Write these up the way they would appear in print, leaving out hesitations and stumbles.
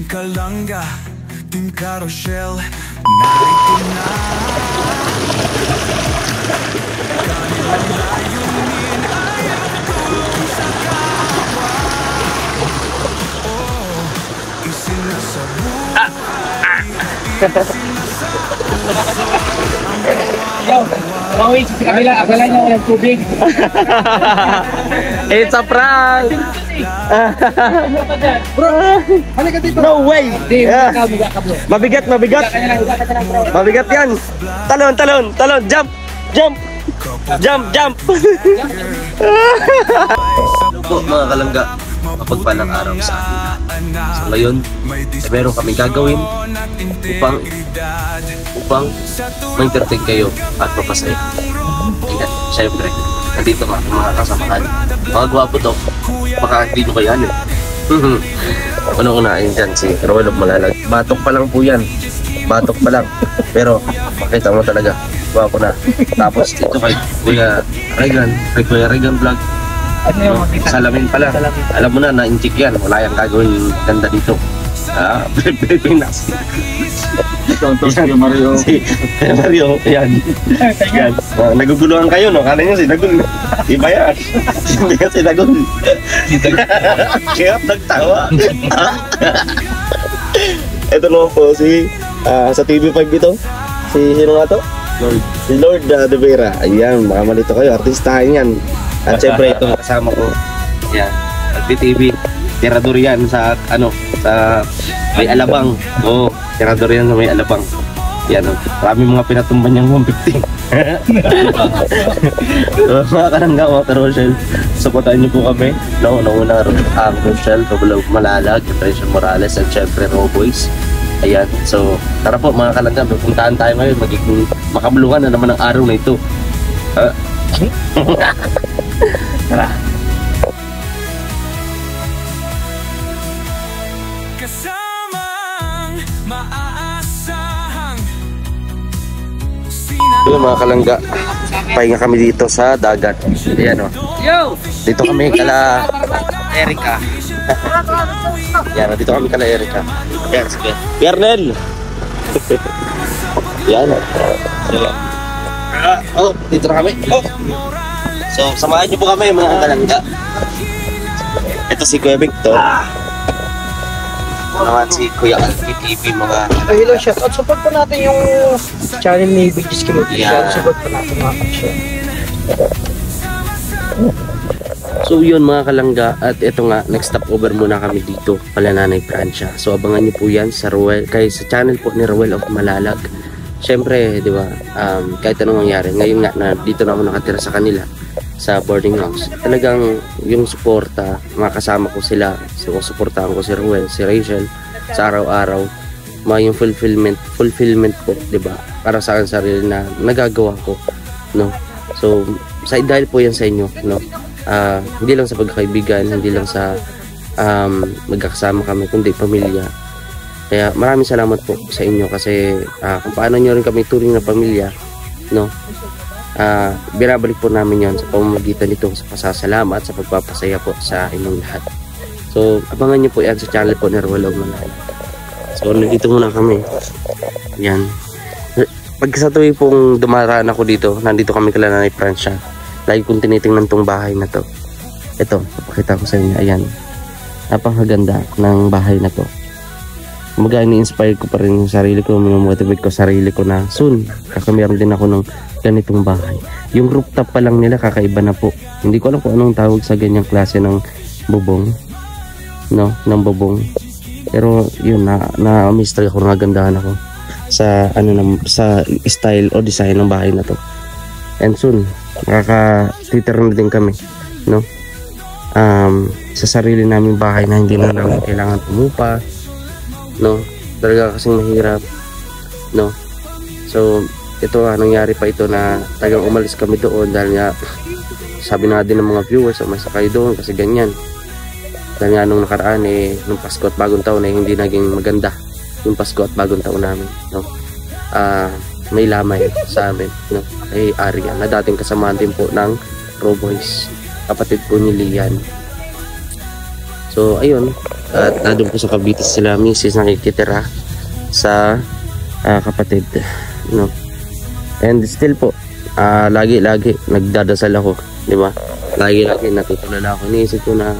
Kalanga, Team Carousel, narito na. Kanilang layunin ay ako sa kapwa. Oh, isinasabuhay, Yo, mawin sa kabila, akala niya walang tubig. It's a prank! Bro, halika dito. No way! Hindi, biga ka bro. Mabigat, mabigat! Mabigat yan! Talon, talon, talon! Jump! Jump! Jump, jump! Ano po mga kalangga, mapagpalang araw sa atin. So ngayon, meron kami gagawin upang ma-entertain kayo at mapasaya. Ayan, syempre, nandito nga ang mga kasamahan. Mga gwapo to, baka hindi nyo kayan eh. Unang-unahin dyan si Roel of Malalag. Batok pa lang po yan. Batok pa lang. Pero makita mo talaga, gwapo na. Tapos dito kay Kuya Regan, kay Kuya Regan Vlog. Ano yung makita? Salamin pala. Alam mo na, na-incheck yan. Wala yung gagawin ganda dito. Pilipinas. Si Mario. Si Mario, yan. Yan. Naguguluhan kayo, no? Kala nyo si Dagun. Iba yan. Hindi ka si Dagun. Kaya nagtawa. Ito naman po si sa TV5 ito. Si sino nga to? Lord. Si Lord De Vera. Ayan, baka malito kayo. Artistahin yan. At syempre ito kasama ko. Yan. TV. Tirador yan sa sa may alabang. Oo, tirador yan sa may alabang. Yan, marami mga pinatumban niyang 150. Mga kalangga, mga Rochelle, supportan niyo po kami. Nauna ang Rochelle, Roblog Malalag, Impression Morales, at syempre Roboys. Ayan, so tara po mga kalangga, pupuntahan tayo ngayon. Magiging makabuluhan na naman ang araw na ito. Tara. Kasamang maaasahang Yun mga kalangga, pahinga kami dito sa dagat. Ayan o. Dito kami kala Erica. Yan, dito kami kala Erica. Yan, sige. Piernel! Yan. Oh, dito na kami. Oh. So, samahan niyo po kami mga kalangga. Ito si Kuya Victor. Naman si Kuya Alfie TV mga... Hello, shout out. Support pa natin yung channel ni Bigis Kimoti. Yeah. Support pa natin mga kapsyon. So yun mga kalangga, at ito nga, next stop over muna kami dito pala Nanay Francia. So abangan nyo po yan sa Roel, kay sa channel po ni Roel of Malalag. Syempre, di ba, kahit anong mangyari, ngayon nga na dito na ako nakatira sa kanila sa boarding house, talagang yung suporta, makasama ko sila, so suportahan ko si Roel, si Rachel sa araw-araw, yung fulfillment po, di ba, para sa akin sarili na nagagawa ko, no. So dahil po yan sa inyo, no. Hindi lang sa pagkakaibigan, hindi lang sa magkakasama kami, kundi pamilya. Kaya maraming salamat po sa inyo kasi kung paano nyo rin kami turing na pamilya, no. Binabalik po namin yon sa pamamagitan nito sa pasasalamat, sa pagpapasaya po sa inyong lahat. So abangan nyo po yan sa channel po ni Roel of Malalag. So nandito muna kami. Yan. Pag sa tuwi pong dumaraan ako dito, nandito kami kala Nanay Francia. Lagi kong tinitingnan tong bahay na to. Ito, papakita ko sa inyo. Ayan. Napakaganda ng bahay na to. Kumbaga, ni-inspire ko pa rin yung sarili ko, minomotivate ko sarili ko na soon, kakameron din ako ng ganitong bahay. Yung rooftop pa lang nila, kakaiba na po. Hindi ko alam kung anong tawag sa ganyang klase ng bubong. No? Ng bubong. Pero, yun, na-mystery ako, nagandahan ako sa, sa style o design ng bahay na to. And soon, makaka-twitter na din kami, no? Sa sarili namin bahay na hindi na namin kailangan pumupa, no, talaga kasing mahirap, no. So ito nangyari pa ito na tagang umalis kami doon dahil nga sabi na din ng mga viewers, umalis kayo doon kasi ganyan, dahil nga nung nakaraan nung Pasko at Bagong Taon hindi naging maganda yung Pasko at Bagong Taon namin, no. May lamay sa amin, no, kay Arya na dating kasamahan din po ng Roboys, kapatid po ni Lian. So ayun, At nandun po sa Cavite sila misis nakikitira sa kapatid, no? And still po, lagi nagdadasal ako, di ba? Lagi natutulala ako. Iniisip ko na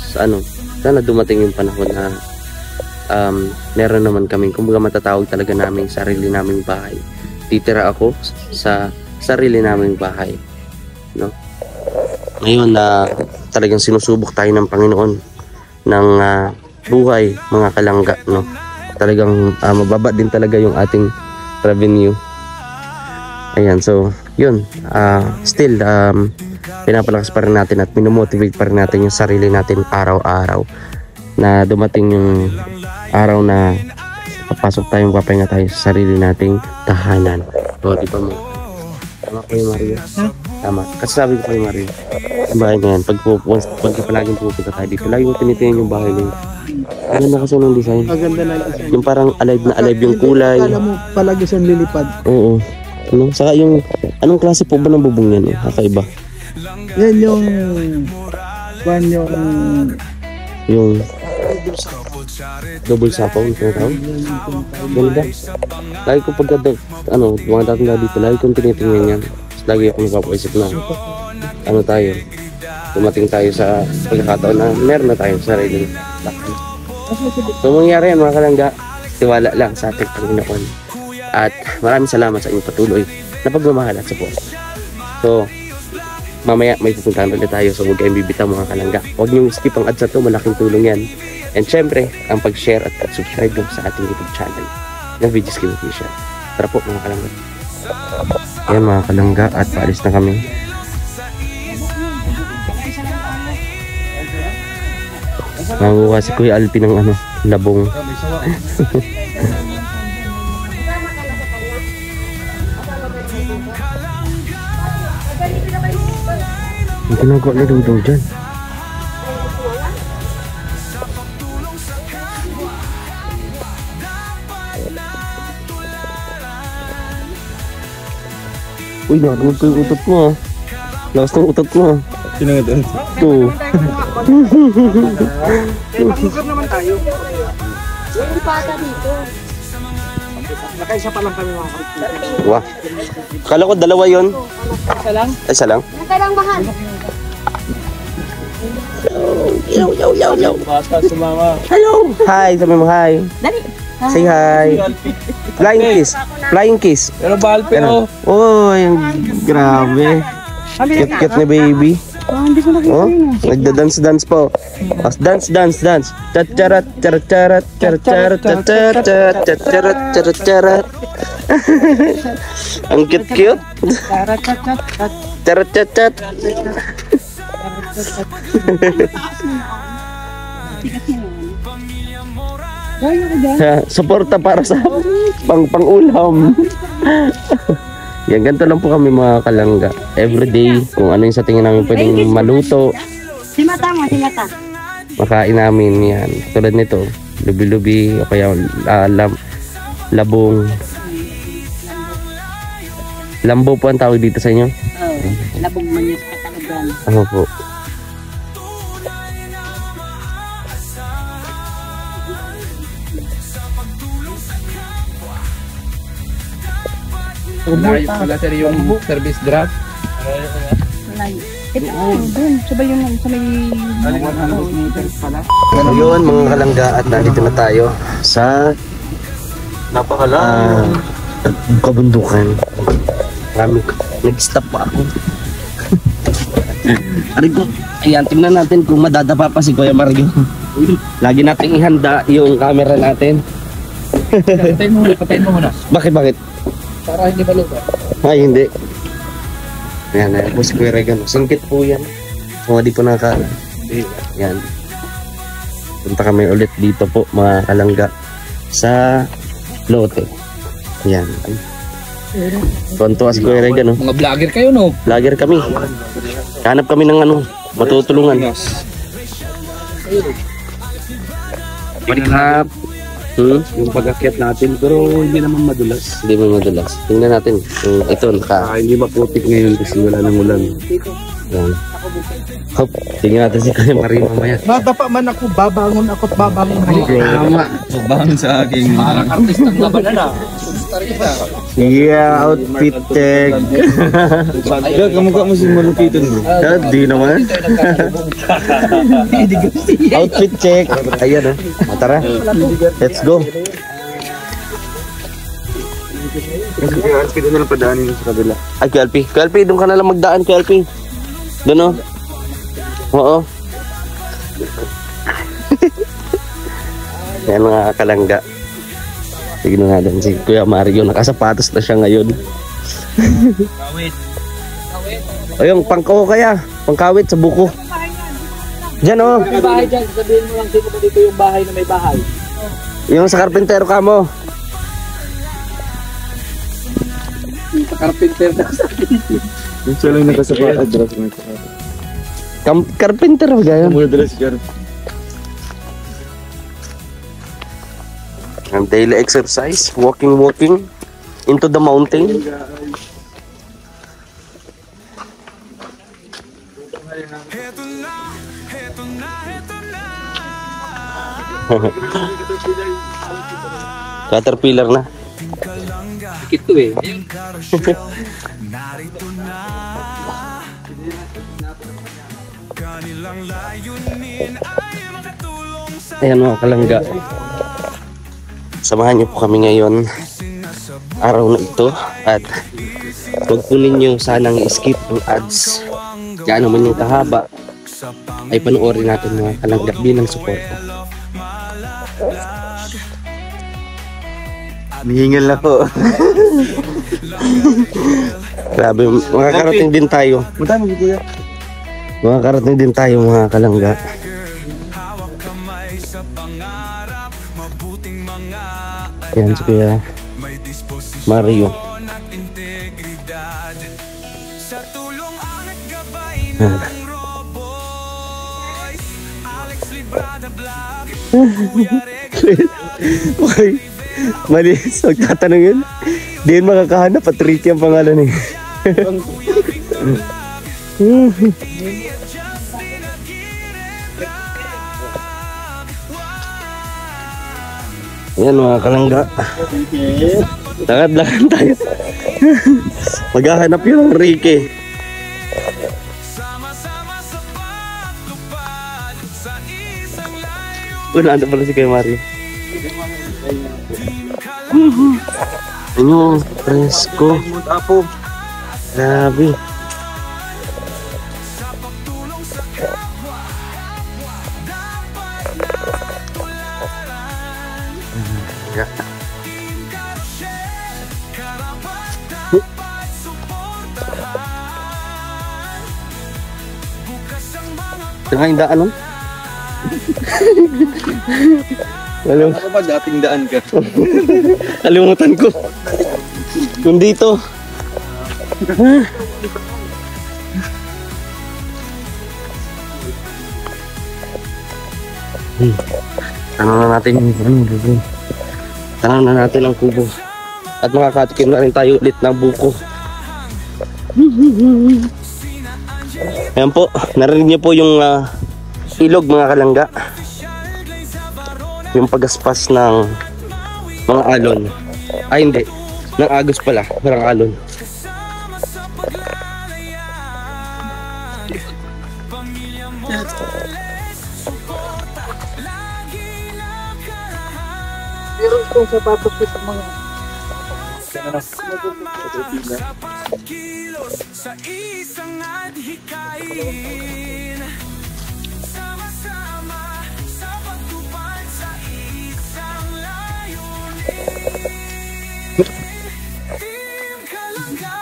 sana dumating yung panahon na meron naman kaming, kumbaga matatawag talaga namin sarili naming bahay. Titira ako sa sarili naming bahay, no? Ngayon na talagang sinusubok tayo ng Panginoon ng buhay, mga kalangga, no? Talagang mababa din talaga yung ating revenue. Ayan, so yun, still pinapalakas pa rin natin at minomotivate pa rin natin yung sarili natin araw-araw na dumating yung araw na papasok tayong papahinga tayo sa sarili nating tahanan. O, di ba mo? Tama ko yung Mario? Tama. Kasi sabi ko kay Mario, yung bahay na yan, pag palaging pupunta tayo dito, lagi mo tinitingnan yung bahay na yun. Ang ganda kasi ng design. Maganda na design. Yung parang alive na alive yung kulay. Alam mo, palagi siyang lilipad. Oo. Ano? Saka yung, anong klase po ba ng bubong yan? Kakaiba. Yan yung double sapaw yung tinatawag. Ganda. Lagi ko pagka mga dating dito, lagi kong tinitingnan yan. Lagi ako napapaisip na tayo, dumating tayo sa pagkakataon na meron na tayong sarili. So mangyari yan mga kalangga, tiwala lang sa ating Panginoon. At maraming salamat sa inyong patuloy na pagmamahal at support. So mamaya may pupuntahan ulit tayo, so huwag kayong bibitaw mga kalangga. Huwag niyong skip ang ads na to, malaking tulong yan. And syempre, ang pag-share at subscribe nyo sa ating YouTube channel ng VG's Kim Official. Tara po mga kalangga. Ayan mga kalangga, at paalis na kami. Nanguha si Kuya Alpi ng labong. Ang ginagawa na daw dyan. Uy, nakamag ko yung utot mo. Lakas ng utot mo. Sino nga doon? Ito. Mag-lugar naman tayo. Yung bata dito. Nakaisa pa lang kami mga kapatid. Wah. Akala ko dalawa yun. Isa lang? Ay, isa lang. Nakalang mahal. Yo. Bata sumama. Hello. Hi, sabi mo hi. Dali. Say hi. Flying kiss. Flying kiss. Pero bahal pero. Uy, grabe. Cute ni baby. Hindi ko nakita yun. Nagda-dance po. Dance. Chacharat, charat, charat, charat. Ang cute. Charat. Suporta para sa pang-ulam. Yan, ganito lang po kami mga kalangga. Everyday, kung ano yung sa tingin namin pwedeng maluto, Si Mata mo, si Mata. makain namin yan. Tulad nito, lubi-lubi, o kaya labong. Lambo po ang tawag dito sa inyo? Oo, labong manyas katalagan. Ano po? Ayos pala sir yung service draft. Malayo. Doon, sabay yung sa may... 100 meters pala. So yun mga kalangga, at nandito na tayo sa kabundukan. Nag-stop pa ako. Aray ko, ayan, tingnan natin kung madadapa pa si Kuya Mario. Lagi nating ihanda yung camera natin. Patayin mo muna. Bakit? Para hindi malupa. Ay, hindi. Ayan po si Kuya Regan. Singkit po yan. Kung di po yan. Punta kami ulit dito po mga kalangga sa Lote. Ayan. Tuwan-tuwa si Kuya Regan. Mga vlogger kayo no? Vlogger kami. Hanap kami ng matutulungan. Malikap. Yung pag-akyat natin, pero hindi naman madulas. Hindi mo madulas. Tingnan natin. Ito, Hindi maputik ngayon kasi wala nang ulan. Yan. Hop, tingnan natin si Kuya Marie mamaya. Nadapa man ako, babangon ako't babangon. Tama. Subang sa aking Artistang laban na. Yeah, outfit check. Gag, kamukha mo si Malupitan bro. Di naman. Outfit check. Ayan o. Tara. Let's go. Pwede na lang padaanin sa kabila. Ay, Kuya Alpi. Kuya Alpi, doon ka na lang magdaan, Kuya Alpi. Doon o. Oo. Yan mga kalangga. Tignan natin si Kuya Mario. Nakasapatos na siya ngayon. Ayun, pangkaw kaya. Pangkawit sa buko. Diyan o. May bahay dyan, sabihin mo lang sino ba dito yung bahay na may bahay. Yung sa karpintero ka mo. Carpenter na sa akin. Yung siya lang nakasapat address mo. Karpintero ba yan? Muna dress ka. Ang daily exercise, walking into the mountain. Heto na, heto na, heto na. Caterpillar na. Kalangga, Ito eh. karosyel, narito na. Kanilang layunin ay makatulong sa Ayan mga kalangga. Samahan niyo po kami ngayon araw na ito at huwag po ninyo sanang i-skip ang ads. Kaya naman yung kahaba ay panoorin natin mga kalangga bilang suporta. Mihingal na po. Grabe, makakarating din tayo. Punta mo kuya. Makakarating din tayo mga kalangga. hawak kamay sa pangarap. Mabuting mga Yan si Kuya may disposisyon Mario. at integridad. Sa tulong at gabay ng Roboys, Alex Librada Vlog, Kuya Rex. Okay. Mali. Magtatanong yun. Di yun makakahanap. Patricky ang pangalan eh. Yan mga kalangga. Lakad-lakad tayo. Maghahanap yun ng Ricky. Sama-sama sa pagtupad sa isang layo. Wala na pala si Kuya Mario. Ano, presko. Apo. Grabe. Sa pagtulong sa kapwa, dapat natularan. Team Karosyel, karapat dapat suportahan. Bukas ang mga Saan yung daan nun? Ano ba dating daan ka? Kalimutan ko. Kung dito. Tanong na natin yung kubo. Tanong na natin ang kubo. At makakatikim na rin tayo ulit ng buko. Ayan po, narinig niyo po yung ilog mga kalangga. Yung pagaspas ng mga alon. Ay hindi, ng agos pala, parang alon. Meron kong sapatos ko sa mga kilos sa isang adhikain. Sama-sama sa pagtupad sa isang layunin. Team Kalangga,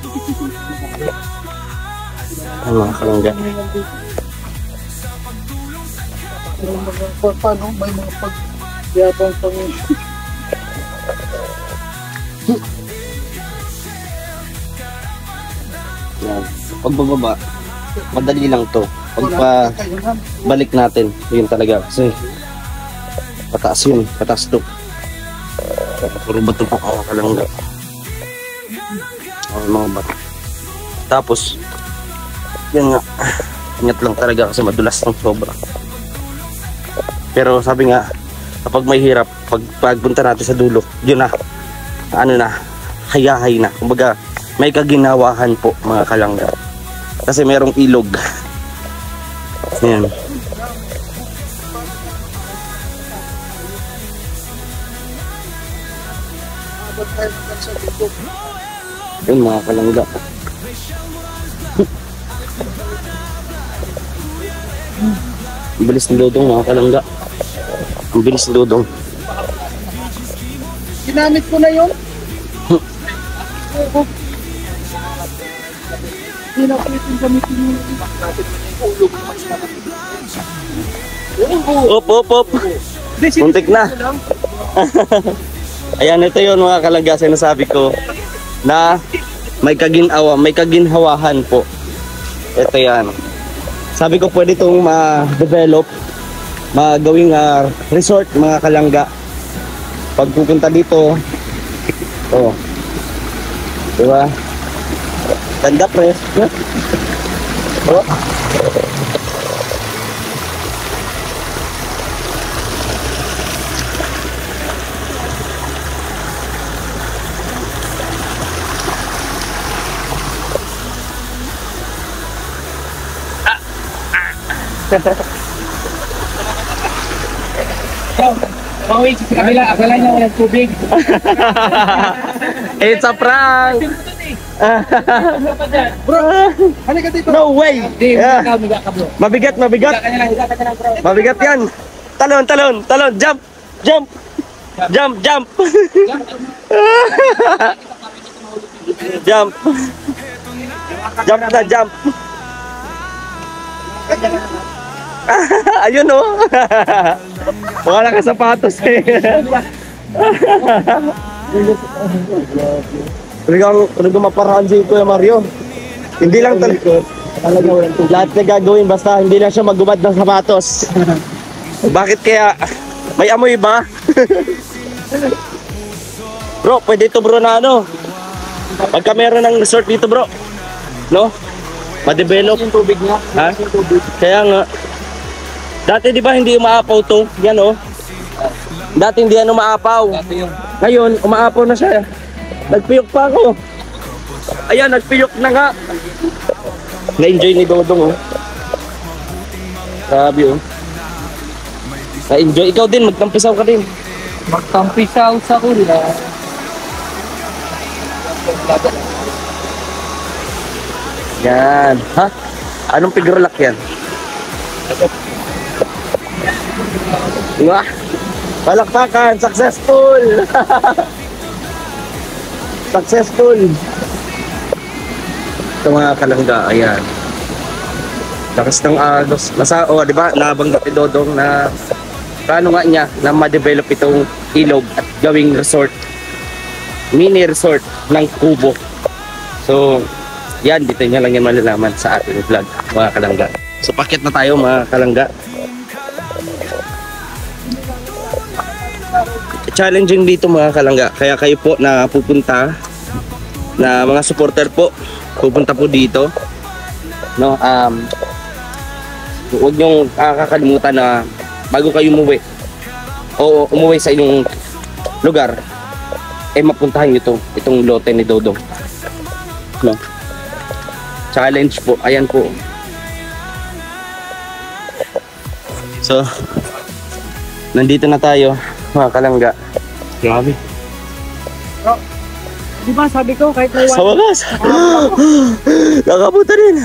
tunay na maaasahan. Ay mga kalangga. Sa pagtulong sa paano may mga pagyabang pang Yan. Pagbababa, madali lang to. Pagpa balik natin, yun talaga. Kasi pataas yun, pataas to. Puro bato po ako kalangga. Mga bato. Tapos, Yan nga. Ingat lang talaga kasi madulas ng sobra. Pero sabi nga, kapag may hirap, pagpunta natin sa dulo, yun na, ano na, hayahay na. Kumbaga, may kaginawahan po mga kalangga. Kasi merong ilog. Yan. Yun mga kalangga. Ang bilis ng dodong mga kalangga. Ang bilis ng dodong. Ginamit ko na yun. Hindi na pwedeng gamitin yun. Op. Muntik na. Ayan, ito yun mga kalangga, sinasabi ko na may kaginhawahan po. Ito yan. Sabi ko pwede itong ma-develop, magawing resort mga kalangga. Pag pupunta dito, oh, diba? Ganda pre. Oh. Mawin sa kabila, akala niya walang tubig. It's a prank! Bro, halika dito. No way! Yeah. Mabigat! Mabigat yan! Talon! Jump! Jump! Jump! Ayun oh. Wala ka sapatos eh. Talagang maparahan si Kuya Mario. Hindi lang talaga lahat na gagawin basta hindi lang siya magubad ng sapatos. Bakit kaya? May amoy ba? Bro, pwede ito bro na ano. Pagka meron ng resort dito bro, no? Ma-develop yung tubig niya. Ha? Kaya nga. Dati di ba hindi umaapaw to? Yan oh. Dati hindi yan umaapaw. Ngayon, umaapaw na siya. Nagpiyok pa ako. Ayan, nagpiyok na nga. Na-enjoy ni Dodong oh. Sabi oh. Na-enjoy. Ikaw din, magtampisaw ka din. Magtampisaw sa ula. Yan. Ha? Anong pigrolak yan? Wah! Palakpakan! Successful! Successful! Ito mga kalangga, ayan. Lakas ng agos. Di ba? Nabanggit ni Dodong na paano nga niya na ma-develop itong ilog at gawing resort. Mini resort ng kubo. So, yan, dito niya lang yan malalaman sa ating vlog, mga kalangga. So, pakit na tayo mga kalangga. Challenging dito mga kalangga. Kaya kayo po na pupunta, na mga supporter po, pupunta po dito. No, huwag niyong kakalimutan na bago kayo umuwi, o umuwi sa inyong lugar, mapuntahan niyo itong lote ni Dodong. No? Challenge po, ayan po. So, nandito na tayo mga kalangga. Grabe. Bro, di ba sabi ko kahit may Sa wagas. Nakapunta din.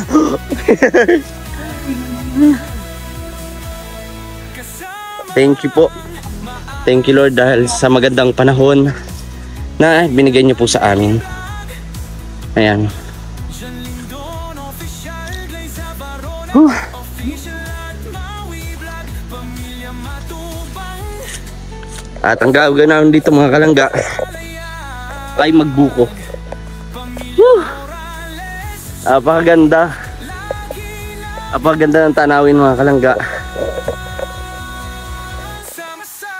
Thank you po. Thank you Lord dahil sa magandang panahon na binigay niyo po sa amin. Ayan. At ang gagawin namin dito mga kalangga ay magbuko. Apakaganda. Apakaganda ng tanawin mga kalangga.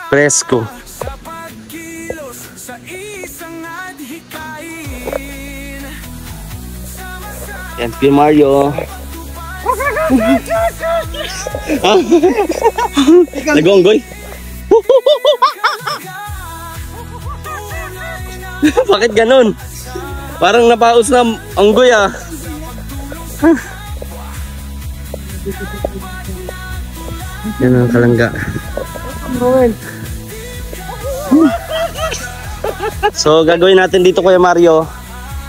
Presko. Yan, Kuya Mario. Nag-onggoy? Bakit ganun? Parang napaus na onggoy ah. Yan ang kalangga. So gagawin natin dito Kuya Mario,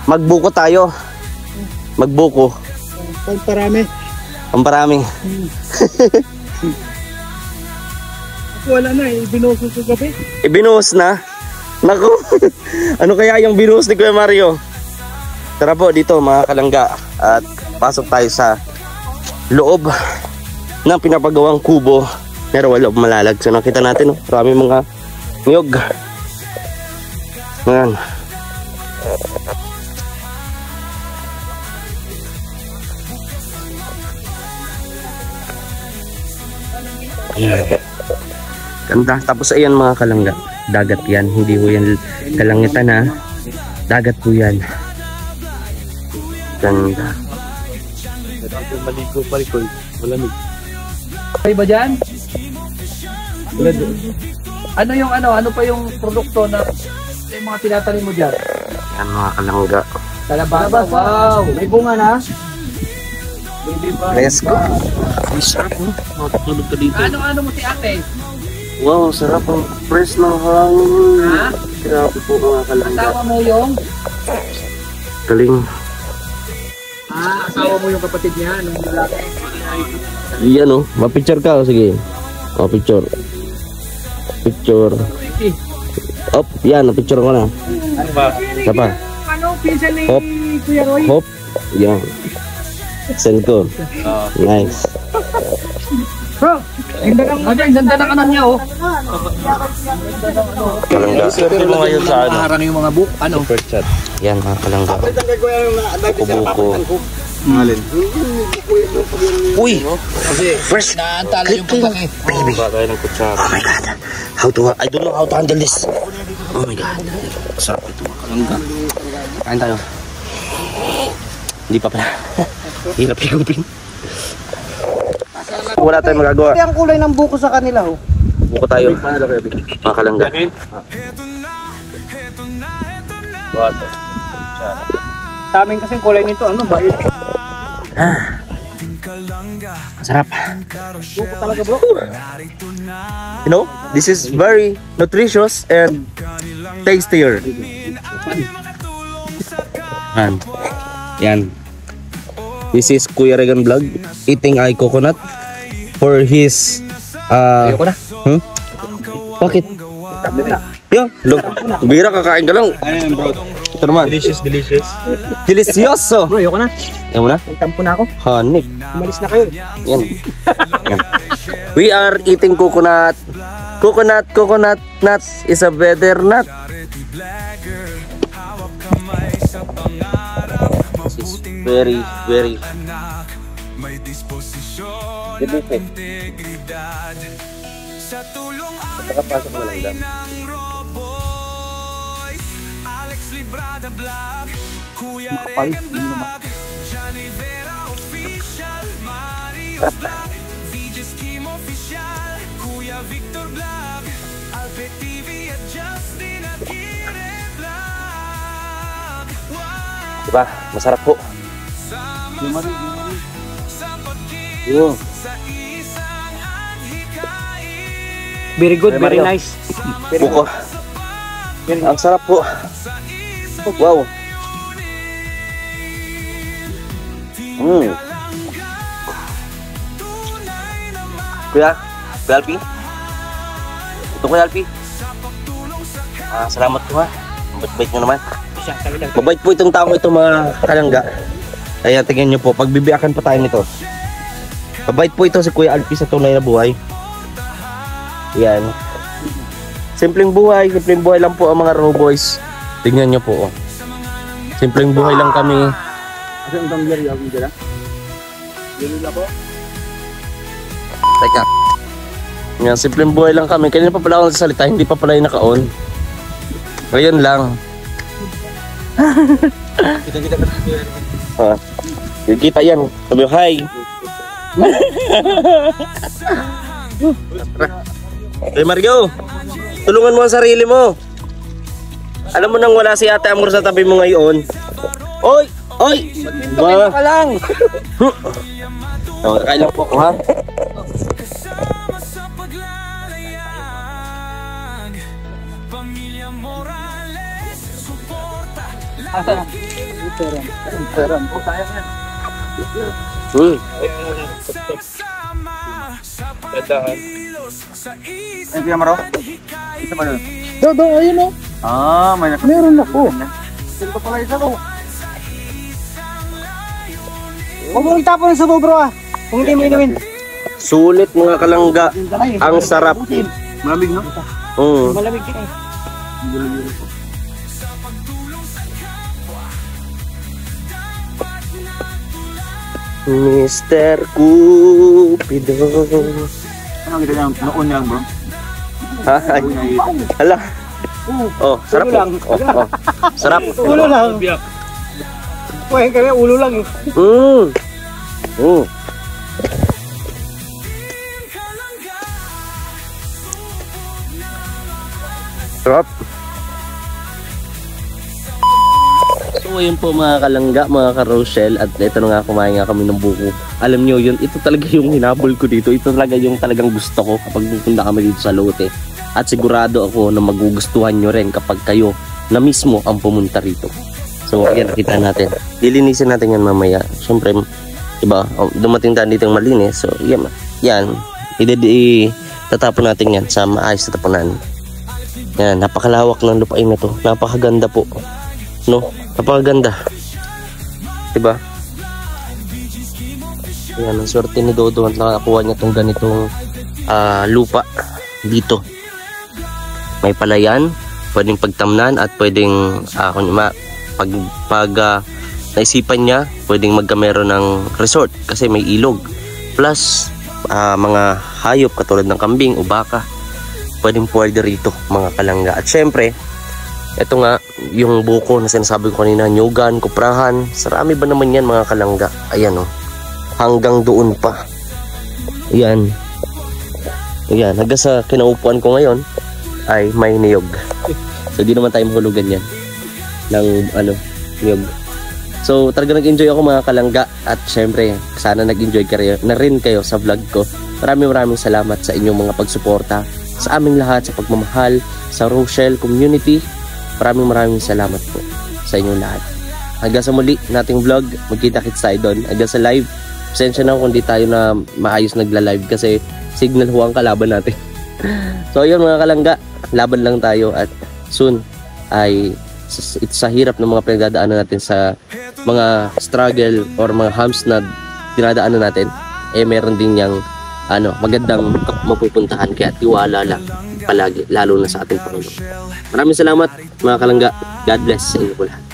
magbuko tayo. Magbuko. Pamparami. Wala na eh, binuhos ko gabi. Ibinuhos na. Naku. Ano kaya yung binuhos ni Kuya Mario? Tara po dito mga kalangga at pasok tayo sa loob ng pinapagawang kubo ni Roel of Malalag. So nakita natin, oh, marami mga niyog. Ayan. Ayan. Ganda. Tapos ayan mga kalangga, dagat yan. Hindi ho yan kalangitan ha. Dagat po yan. Ganda. Maligo pa rin, malamig. Okay ba dyan? Ano yung ano pa yung produkto na yung mga tinatanim mo dyan? Ayan mga kalangga. Kalabasa, wow! May bunga na? Let's go. Ang sarap mo. Matutulog ka dito. Ano mo si ate? Wow, sarap ang fresh ng hangin. Ha? Grabe po mga kalangga. Asawa mo yung? Galing. Asawa mo yung kapatid niya, nung lalaki. Yan oh, ma-picture ka. Sige. O, picture. Picture. Op, yan, na-picture ko na. Isa pa. Ano, pinsan ni Hop. Kuya Roy? Hop. Yan. Send ko. Nice. Bro, ang ganda ng anak niya, oh. Kalangga. Swerte mo ngayon sa ano? Maharang yung mga book, ano? Super chat. Yan mga kalangga. Kubuko. Alin? Uy! Fresh! Naantala yung pagkaki. Baby. Ba tayo ng kutsara? Oh my God. I don't know how to handle this. Oh my God. Sarap ito mga kalangga. Kain tayo. Hindi pa pala. Hirap higupin. Wala tayong magagawa. Ang kulay ng buko sa kanila, oh. Buko tayo. Mga kalangga. Sa amin kasing kulay nito, ano ba? Masarap. Buko talaga, bro. You know, this is very nutritious and tastier. Yan. This is Kuya Regan Vlog eating ay coconut for his Ayoko na. Bakit? Yo, look. Bira kakain ka lang. Ayun bro. Ito naman. Delicious. Delicioso. Bro, ayoko na. Yan mo na? May tampo na ako. Hanik. Umalis na kayo. Yan. Yan. We are eating coconut. Coconut nut is a better nut. This is very may disposisyon the buffet. integridad sa tulong Nakapasok mo lang dam. ng Roboy Alex Librada Vlog Kuya Regan Vlog Johnny Vera Official Mario Vlog VJ's Kim Official Kuya Victor Vlog Alpe TV at Justin Aguirre Vlog Wow Diba? Masarap po. Yo. Very good, very nice. Buko. Ang sarap po. Wow. Kuya Alpi. Ito Kuya Alpi. Salamat po ha. Bait nyo naman. Mabait po itong tao ito mga kalangga. Ayan, tingnan nyo po. Pagbibiyakan pa tayo nito. Mabait po ito si Kuya Alpi sa tunay na buhay. Yan. Simpleng buhay lang po ang mga Roboys. Tingnan nyo po. Oh. Simpleng buhay lang kami. Teka. Yan, simpleng buhay lang kami. Kanina pa pala ako nagsasalita, hindi pa pala yung naka-on. Ngayon lang. Kita-kita ka. Kita yan. Sabi, hi. Hey Mario, tulungan mo ang sarili mo. Alam mo nang wala si Ate Amor sa tabi mo ngayon. Oy! Oy! Ba ka lang. Oh, kailan po ko ha? Ay, Kuya Maro? Isa ba doon? Do, ayun o. May Meron ako. Sino pa pala isa ko? Huwag mo itapon sa bro ah. Kung hindi mo inumin. Sulit mga kalangga. Ang sarap. Malamig, no? Malamig ka eh. Mr. Cupido. Ano kita niya? Noon yan, bro? Ha? Ay, hala. Oh, sarap po. Oh. Sarap. Ulo lang. Kuhin kami, ulo lang eh. Sarap. So ayun po mga kalangga, mga ka-Rochelle, at ito na nga, kumain nga kami ng buko. Alam nyo yun, ito talaga yung hinabol ko dito. Ito talaga yung talagang gusto ko kapag pupunta kami dito sa Lote. At sigurado ako na magugustuhan nyo rin kapag kayo na mismo ang pumunta rito. So yan, nakita natin. Dilinisin natin yan mamaya. Siyempre, diba, dumating tayo dito yung malinis. So yan, itatapon natin yan sa maayos na tapunan. Yan, napakalawak ng lupain na to. Napakaganda po. No? Napakaganda. Diba? Yan, ang swerte ni Dodo at nakakuha niya itong ganitong lupa dito. May palayan, pwedeng pagtamnan at pwedeng naisipan niya, pwedeng magkameron ng resort kasi may ilog. Plus, mga hayop katulad ng kambing o baka, pwede rito mga kalangga. At syempre, ito nga, yung buko na sinasabi ko kanina, nyugan, kuprahan, sarami ba naman yan mga kalangga? Ayan o, hanggang doon pa. Ayan. Ayan, hanggang sa kinaupuan ko ngayon, ay may niyog. So, di naman tayo mahulugan yan ng niyog. So, talaga nag-enjoy ako mga kalangga. At syempre, sana nag-enjoy na rin kayo sa vlog ko. Maraming salamat sa inyong mga pagsuporta, sa aming lahat, sa pagmamahal, sa Rochelle community. Maraming salamat po sa inyong lahat. Hanggang sa muli nating vlog, magkita-kits tayo doon. Hanggang sa live, pasensya na kung di tayo na maayos nagla-live kasi signal ho ang kalaban natin. So yun mga kalangga, laban lang tayo at soon ay sa hirap ng mga pinagdadaanan natin, sa mga struggle or mga humps na dinadaanan natin, meron din yang magandang mapupuntahan, kaya tiwala lang palagi, lalo na sa ating Panginoon. Maraming salamat mga kalangga. God bless sa inyo po lahat.